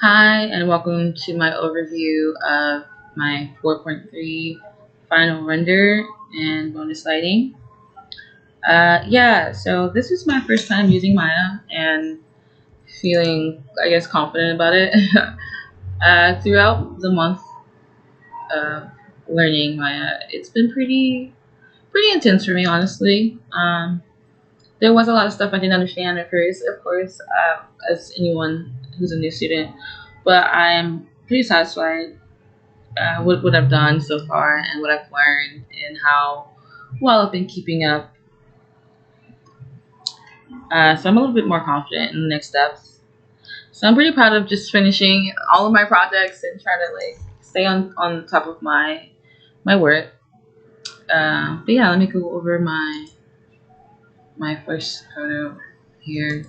Hi, and welcome to my overview of my 4.3 final render and bonus lighting. So this is my first time using Maya and feeling, I guess, confident about it. Throughout the month of learning Maya, it's been pretty intense for me, honestly. There was a lot of stuff I didn't understand at first, of course, as anyone who's a new student, but I'm pretty satisfied what I've done so far and what I've learned and how well I've been keeping up. So I'm a little bit more confident in the next steps. So I'm pretty proud of just finishing all of my projects and trying to like stay on top of my work. But yeah, let me go over my first photo here.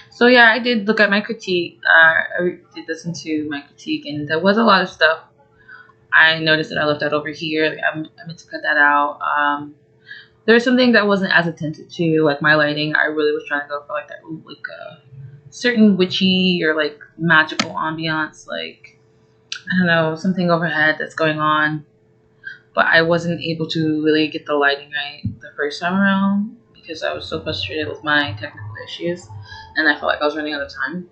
So yeah, I did look at my critique. I did listen to my critique, and there was a lot of stuff I noticed that I left out over here. Like, I meant to cut that out. There's something that wasn't as attentive to, like my lighting. I really was trying to go for like that, like a certain witchy or like magical ambiance, like I don't know, something overhead that's going on. But I wasn't able to really get the lighting right the first time around because I was so frustrated with my technical issues, and I felt like I was running out of time,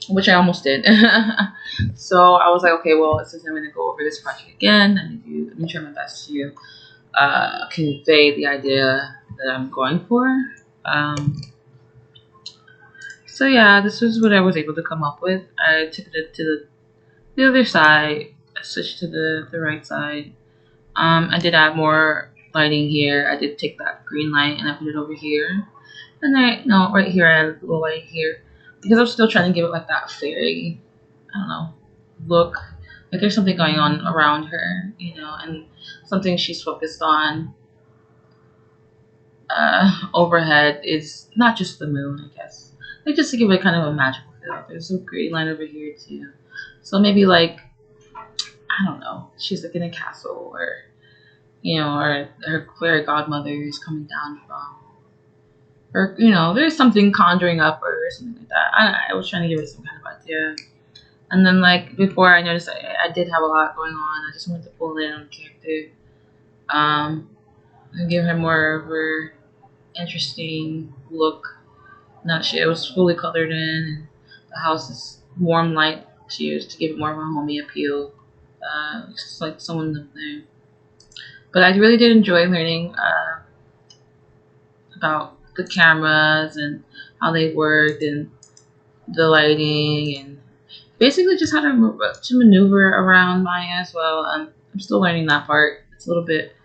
which I almost did. So I was like, okay, well, since I'm going to go over this project again, let me try my best to convey the idea that I'm going for. Um, so yeah, this was what I was able to come up with. I took it to the other side, I switched to the right side. I did add more lighting here. I did take that green light and I put it over here. And I no right here I added a little light here because I'm still trying to give it like that fairy, I don't know, look. Like there's something going on around her, and something she's focused on overhead is not just the moon, I guess. Like just to give it kind of a magical feel. There's a green line over here too. So maybe like I don't know, she's like in a castle or her fairy godmother is coming down from or there's something conjuring up or something like that. I was trying to give it some kind of idea. And then like before I noticed I did have a lot going on. I just wanted to pull in on the character. And give her more of her interesting look. Not she it was fully colored in, and the house is warm light to use to give it more of a homey appeal. It's like someone lived there. But I really did enjoy learning about the cameras and how they worked and the lighting and basically just how to maneuver around Maya as well. I'm still learning that part. It's a little bit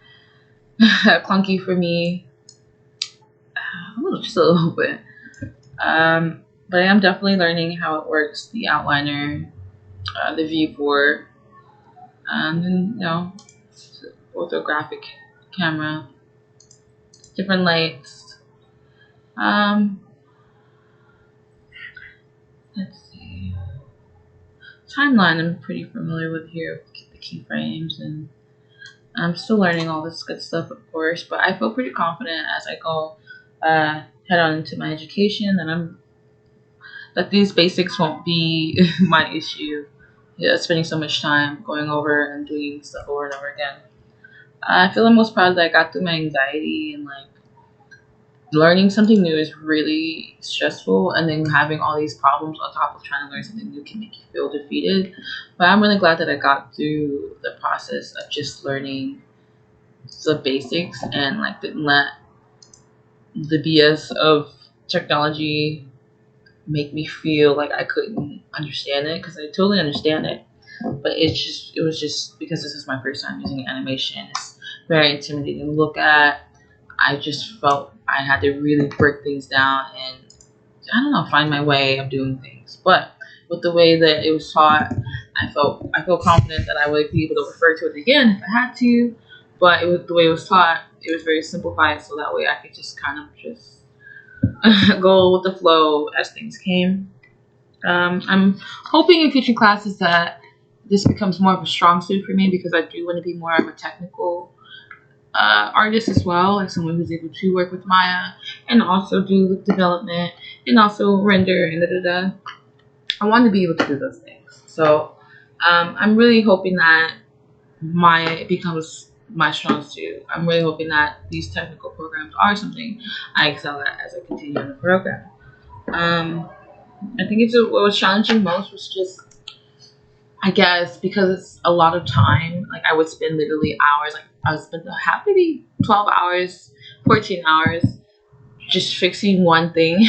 clunky for me, just a little bit. But I am definitely learning how it works, the outliner, the viewport, and then orthographic camera, different lights. Um, let's see, timeline. I'm pretty familiar with here, the keyframes, and I'm still learning all this good stuff, of course. But I feel pretty confident as I go head on into my education that these basics won't be my issue. Yeah, spending so much time going over and doing stuff over and over again. I feel the most proud that I got through my anxiety and like learning something new is really stressful, and then having all these problems on top of trying to learn something new can make you feel defeated. But I'm really glad that I got through the process of just learning the basics and like didn't let the BS of technology make me feel like I couldn't understand it because I totally understand it. But it was just because this is my first time using animation. It's very intimidating to look at. I just felt I had to really break things down and I don't know, find my way of doing things. But with the way that it was taught, I feel confident that I would be able to refer to it again if I had to. But the way it was taught, it was very simplified, so that way I could just kind of just go with the flow as things came. I'm hoping in future classes that this becomes more of a strong suit for me because I do want to be more of a technical artist as well, like someone who's able to work with Maya and also do development and also render and da da da. I want to be able to do those things. So I'm really hoping that Maya becomes my strong suit. I'm really hoping that these technical programs are something I excel at as I continue in the program. Um, I think what was challenging most was just, I guess, because it's a lot of time. Like I would spend literally hours. Like I would spend maybe 12 hours, 14 hours, just fixing one thing.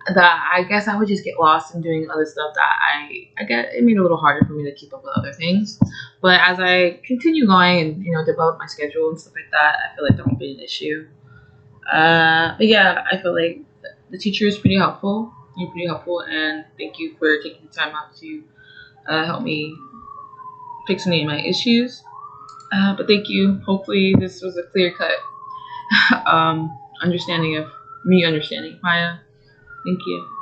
That I guess I would just get lost in doing other stuff that I get it made it a little harder for me to keep up with other things. But as I continue going and develop my schedule and stuff like that, I feel like that won't be an issue. But yeah, I feel like the teacher is pretty helpful. You're pretty helpful, and thank you for taking the time out to help me fix any of my issues. But thank you. Hopefully, this was a clear cut understanding of me understanding Maya. Thank you.